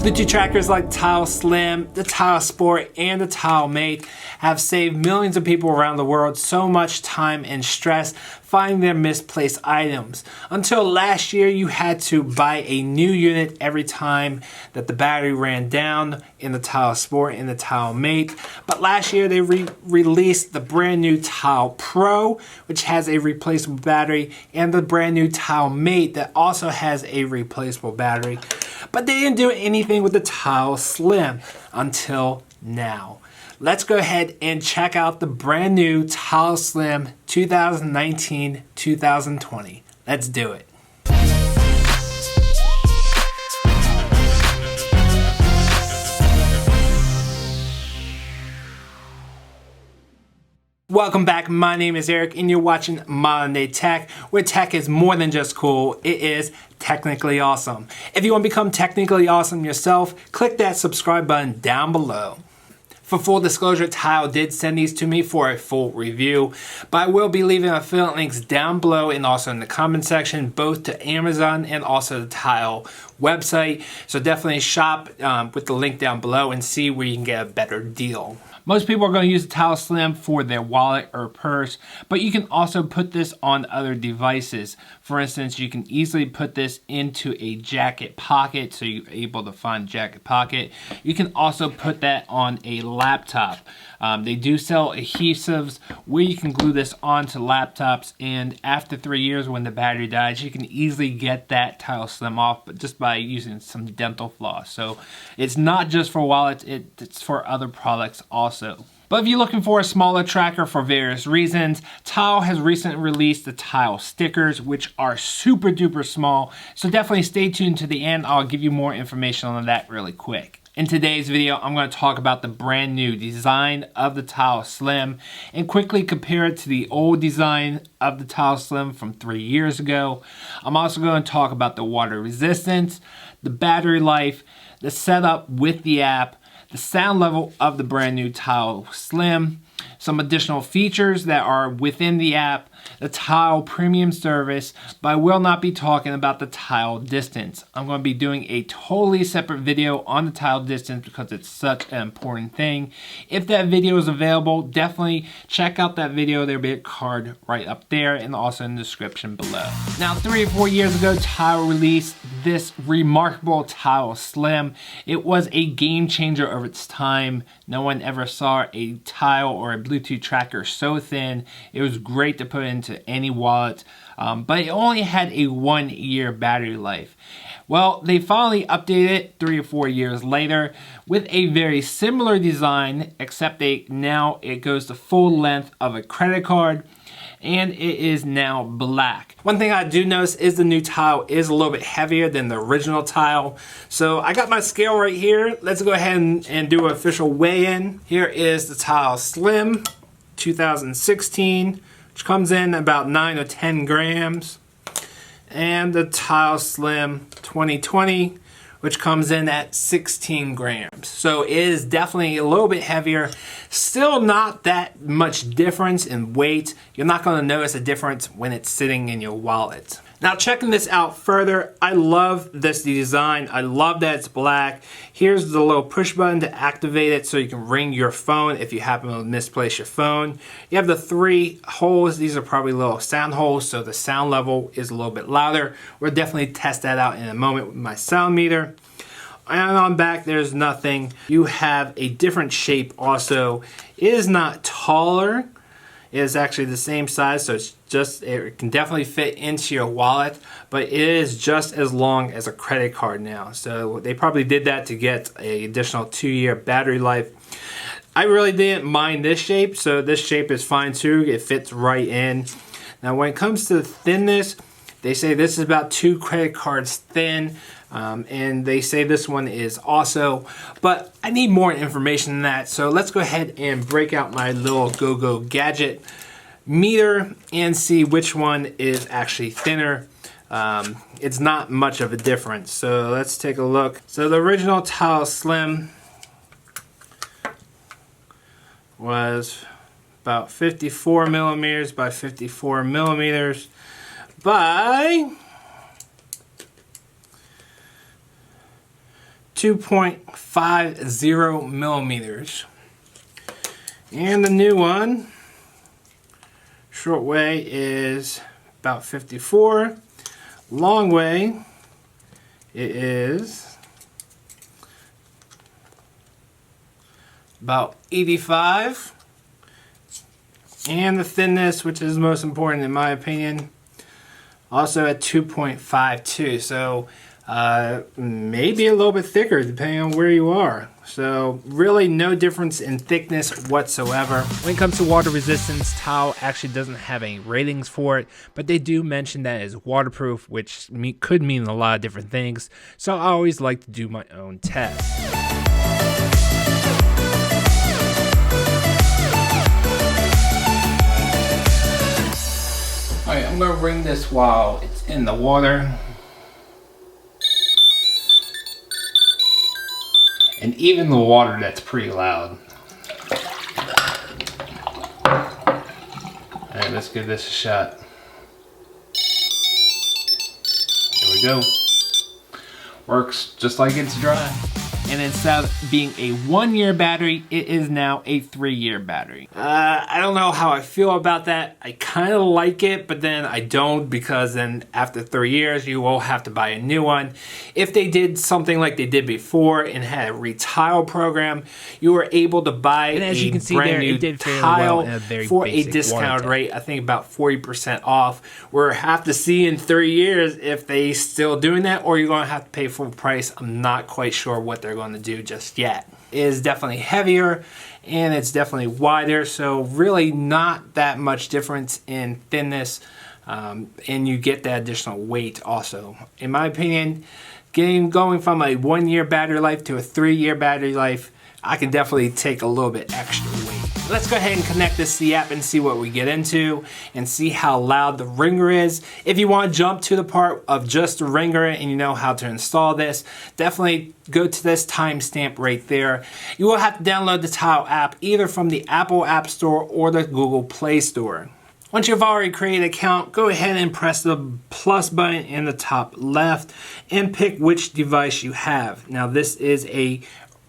Bluetooth trackers like Tile Slim, the Tile Sport, and the Tile Mate have saved millions of people around the world so much time and stress finding their misplaced items. Until last year, you had to buy a new unit every time that the battery ran down in the Tile Sport and the Tile Mate. But last year, they released the brand new Tile Pro, which has a replaceable battery, and the brand new Tile Mate that also has a replaceable battery. But they didn't do anything with the Tile Slim until now. Let's go ahead and check out the brand new Tile Slim 2019-2020. Let's do it. Welcome back, my name is Eric and you're watching Modern Day Tech, where tech is more than just cool, it is technically awesome. If you want to become technically awesome yourself, click that subscribe button down below. For full disclosure, Tile did send these to me for a full review, but I will be leaving affiliate links down below and also in the comment section, both to Amazon and also the Tile website. So definitely shop with the link down below and see where you can get a better deal. Most people are going to use the Tile Slim for their wallet or purse, but you can also put this on other devices. For instance, you can easily put this into a jacket pocket, so you're able to find jacket pocket. You can also put that on a laptop. They do sell adhesives where you can glue this onto laptops, and after 3 years when the battery dies, you can easily get that Tile Slim off but just by using some dental floss. So it's not just for wallets, it's for other products also. But if you're looking for a smaller tracker for various reasons, Tile has recently released the Tile stickers, which are super duper small. So definitely stay tuned to the end. I'll give you more information on that really quick. In today's video, I'm going to talk about the brand new design of the Tile Slim and quickly compare it to the old design of the Tile Slim from 3 years ago. I'm also going to talk about the water resistance, the battery life, the setup with the app, the sound level of the brand new Tile Slim, some additional features that are within the app, the Tile Premium service, but I will not be talking about the Tile Distance. I'm going to be doing a totally separate video on the Tile Distance because it's such an important thing. If that video is available, definitely check out that video. There'll be a card right up there and also in the description below. Now, 3 or 4 years ago, Tile released this remarkable Tile Slim. It was a game changer of its time. No one ever saw a Tile or a Bluetooth tracker so thin. It was great to put into any wallet, but it only had a 1 year battery life. Well, they finally updated it 3 or 4 years later with a very similar design, except now it goes the full length of a credit card, and it is now black. One thing I do notice is the new Tile is a little bit heavier than the original Tile. So I got my scale right here. Let's go ahead and do an official weigh-in. Here is the Tile Slim 2016, which comes in about 9 or 10 grams. And the Tile Slim 2020, which comes in at 16 grams. So it is definitely a little bit heavier. Still not that much difference in weight. You're not going to notice a difference when it's sitting in your wallet. Now, checking this out further, I love this design. I love that it's black. Here's the little push button to activate it so you can ring your phone if you happen to misplace your phone. You have the 3 holes. These are probably little sound holes, so the sound level is a little bit louder. We'll definitely test that out in a moment with my sound meter. And on back, there's nothing. You have a different shape also. It is not taller. It is actually the same size, so it can definitely fit into your wallet, but it is just as long as a credit card now. So they probably did that to get an additional 2-year battery life. I really didn't mind this shape, so this shape is fine too. It fits right in. Now, when it comes to the thinness, they say this is about 2 credit cards thin. And they say this one is also, but I need more information than that. So let's go ahead and break out my little go-go gadget meter and see which one is actually thinner. It's not much of a difference. So let's take a look. So the original Tile Slim was about 54 millimeters by 54 millimeters by 2.50 millimeters. And the new one, short way is about 54. Long way, it is about 85. And the thickness, which is most important in my opinion, also at 2.52. So maybe a little bit thicker depending on where you are. So really no difference in thickness whatsoever. When it comes to water resistance, Tile actually doesn't have any ratings for it, but they do mention that it's waterproof, which could mean a lot of different things. So I always like to do my own test. Alright, I'm going to ring this while it's in the water. And even the water, that's pretty loud. Alright, let's give this a shot. There we go. Works just like it's dry. And instead of being a 1-year battery, it is now a 3-year battery. I don't know how I feel about that. I kind of like it, but then I don't, because then after 3 years, you will have to buy a new one. If they did something like they did before and had a retile program, you were able to buy a brand new tile for a discounted rate. I think about 40% off. We'll have to see in 3 years if they still doing that, or you're going to have to pay full price. I'm not quite sure what they're going to do just yet. It is definitely heavier and it's definitely wider, so really not that much difference in thickness, and you get that additional weight also. In my opinion, going from a 1-year battery life to a 3-year battery life, I can definitely take a little bit extra weight. Let's go ahead and connect this to the app and see what we get into and see how loud the ringer is. If you want to jump to the part of just the ringer and you know how to install this, definitely go to this timestamp right there. You will have to download the Tile app either from the Apple App Store or the Google Play Store. Once you've already created an account, go ahead and press the plus button in the top left and pick which device you have. Now this is a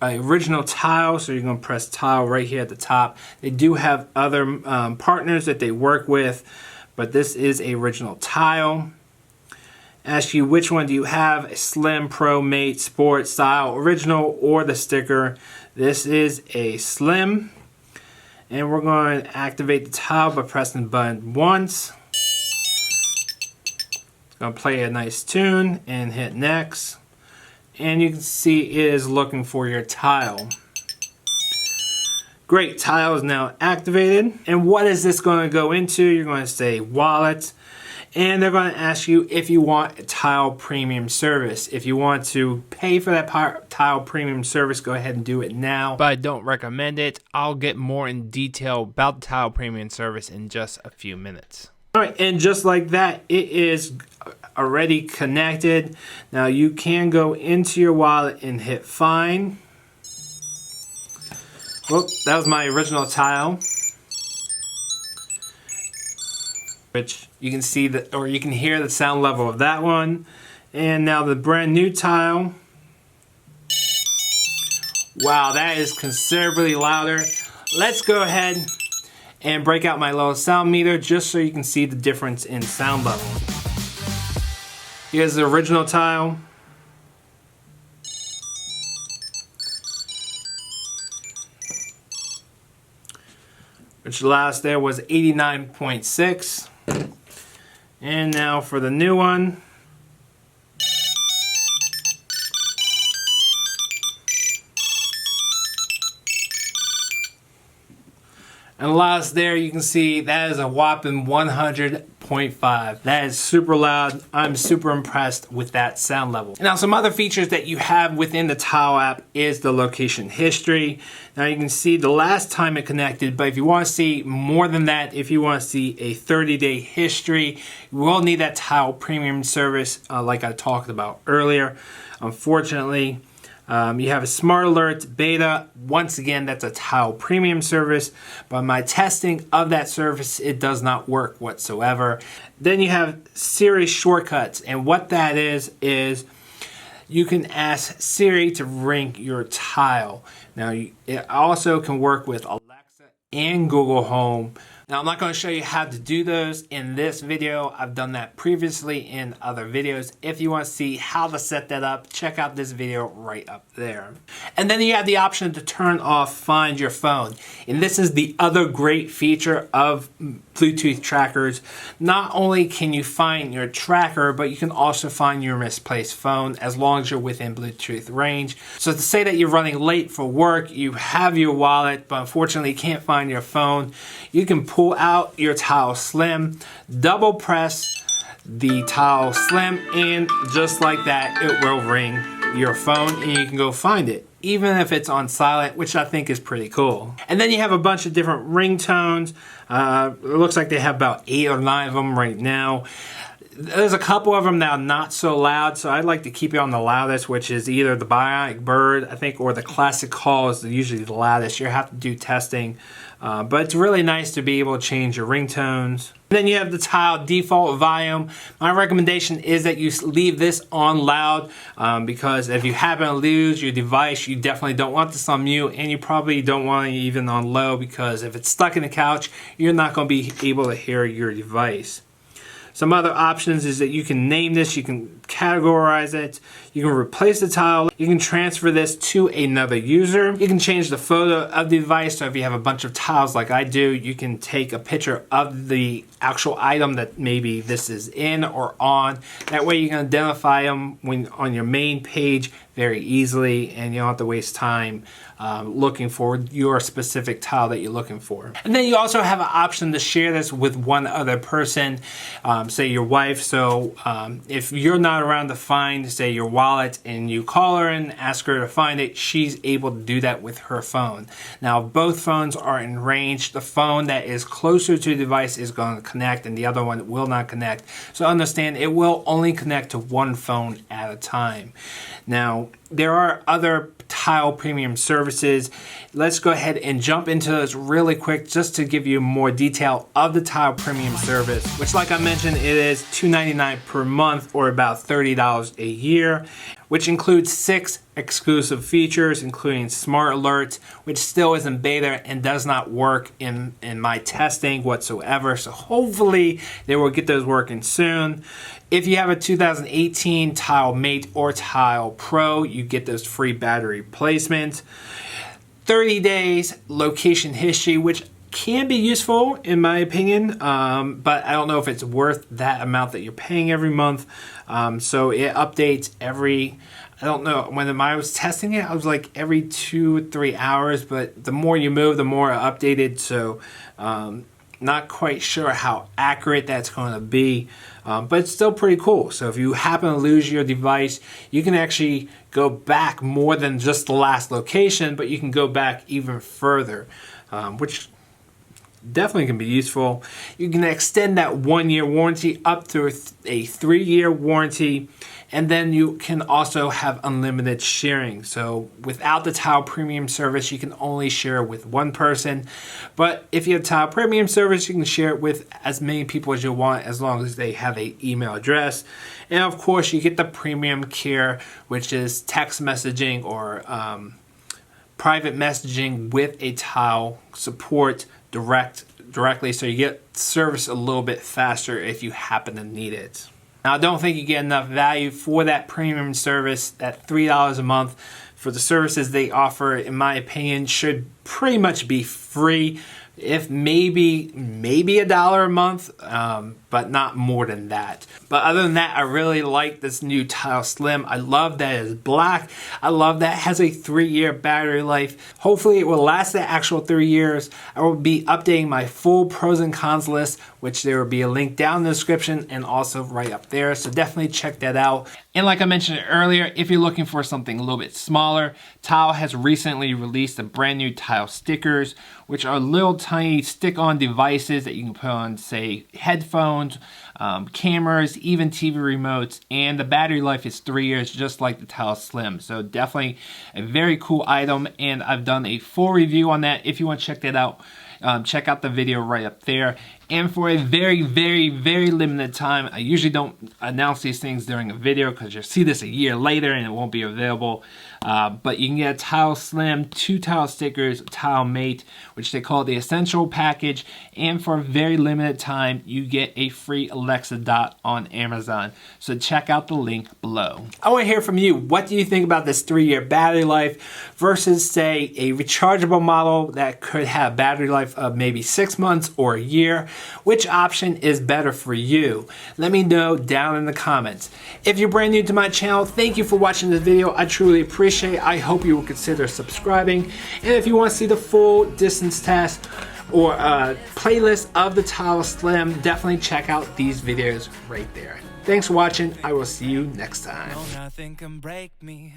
original Tile, so you're going to press Tile right here at the top. They do have other partners that they work with, but this is a original Tile. Ask you which one do you have, a Slim, Pro, Mate, Sport, Style, Original, or the sticker. This is a Slim, and we're going to activate the Tile by pressing the button once. It's going to play a nice tune and hit next. And you can see it is looking for your Tile. Great, Tile is now activated. And what is this going to go into? You're going to say wallet. And they're going to ask you if you want a Tile premium service. If you want to pay for that Tile premium service, go ahead and do it now. But I don't recommend it. I'll get more in detail about the Tile premium service in just a few minutes. Alright, and just like that, it is already connected. Now you can go into your wallet and hit find. Well, that was my original Tile, which you can see that, or you can hear the sound level of that one. And now the brand new Tile. Wow, that is considerably louder. Let's go ahead and break out my little sound meter just so you can see the difference in sound level. Here's the original Tile. Which last there was 89.6. And now for the new one. And last there you can see that is a whopping 100.5. That is super loud. I'm super impressed with that sound level. Now some other features that you have within the Tile app is the location history. Now you can see the last time it connected, but if you want to see more than that, if you want to see a 30-day history, you will need that Tile premium service like I talked about earlier. Unfortunately, you have a Smart Alert Beta. Once again, that's a Tile premium service, but my testing of that service, it does not work whatsoever. Then you have Siri shortcuts, and what that is you can ask Siri to ring your tile. Now, it also can work with Alexa and Google Home. Now, I'm not going to show you how to do those in this video. I've done that previously in other videos. If you want to see how to set that up, check out this video right up there. And then you have the option to turn off Find Your Phone. And this is the other great feature of Bluetooth trackers. Not only can you find your tracker, but you can also find your misplaced phone as long as you're within Bluetooth range. So to say that you're running late for work, you have your wallet, but unfortunately can't find your phone, you can pull out your Tile Slim, double press the Tile Slim, and just like that, it will ring your phone and you can go find it, even if it's on silent, which I think is pretty cool. And then you have a bunch of different ringtones. It looks like they have about 8 or 9 of them right now. There's a couple of them that are not so loud, so I'd like to keep it on the loudest, which is either the Bionic Bird, I think, or the Classic Call is usually the loudest. You have to do testing, but it's really nice to be able to change your ringtones. Then you have the Tile default volume. My recommendation is that you leave this on loud because if you happen to lose your device, you definitely don't want this on mute, and you probably don't want it even on low because if it's stuck in the couch, you're not going to be able to hear your device. Some other options is that you can name this, you can categorize it, you can replace the tile, you can transfer this to another user, you can change the photo of the device. So if you have a bunch of tiles like I do, you can take a picture of the actual item that maybe this is in or on. That way you can identify them when on your main page very easily, and you don't have to waste time looking for your specific tile that you're looking for. And then you also have an option to share this with one other person, say your wife. So if you're not around to find, say, your wallet, and you call her and ask her to find it, she's able to do that with her phone. Now, if both phones are in range, the phone that is closer to the device is going to connect and the other one will not connect. So understand, it will only connect to one phone at a time. Now, there are other Tile premium services. Let's go ahead and jump into those really quick just to give you more detail of the Tile premium service, which, like I mentioned, it is $2.99 per month or about $30 a year, which includes 6 exclusive features, including Smart Alerts, which still is in beta and does not work in my testing whatsoever. So hopefully they will get those working soon. If you have a 2018 Tile Mate or Tile Pro, you get those free battery replacements. 30 days location history, which can be useful in my opinion, but I don't know if it's worth that amount that you're paying every month. So it updates every, I don't know, when I was testing it, I was like every 2 or 3 hours, but the more you move, the more updated. So not quite sure how accurate that's going to be, but it's still pretty cool. So if you happen to lose your device, you can actually go back more than just the last location, but you can go back even further, which definitely can be useful. You can extend that 1-year warranty up to a 3-year warranty, and then you can also have unlimited sharing. So without the Tile Premium service, you can only share with one person, but if you have Tile Premium service, you can share it with as many people as you want, as long as they have an email address. And of course, you get the Premium Care, which is text messaging or private messaging with a Tile support directly, so you get service a little bit faster if you happen to need it. Now, I don't think you get enough value for that premium service. That $3 a month for the services they offer, in my opinion, should pretty much be free, if maybe $1 a month, but not more than that. But other than that, I really like this new Tile Slim. I love that it's black. I love that it has a 3-year battery life. Hopefully it will last the actual 3 years. I will be updating my full pros and cons list, which there will be a link down in the description and also right up there. So definitely check that out. And like I mentioned earlier, if you're looking for something a little bit smaller, Tile has recently released a brand new Tile stickers, which are little tiny stick-on devices that you can put on, say, headphones, cameras, even TV remotes, and the battery life is 3 years, just like the Tile Slim. So definitely a very cool item, and I've done a full review on that. If you want to check that out, check out the video right up there. And for a very, very, very limited time, I usually don't announce these things during a video because you'll see this a year later and it won't be available. But you can get a Tile Slim, 2 tile stickers, Tile Mate, which they call the Essential Package. And for a very limited time, you get a free Alexa Dot on Amazon. So check out the link below. I want to hear from you. What do you think about this 3-year battery life versus, say, a rechargeable model that could have battery life of maybe 6 months or a year? Which option is better for you? Let me know down in the comments. If you're brand new to my channel, thank you for watching this video. I truly appreciate it. I hope you will consider subscribing. And if you want to see the full distance test or playlist of the Tile Slim, definitely check out these videos right there. Thanks for watching. I will see you next time. No, nothing can break me.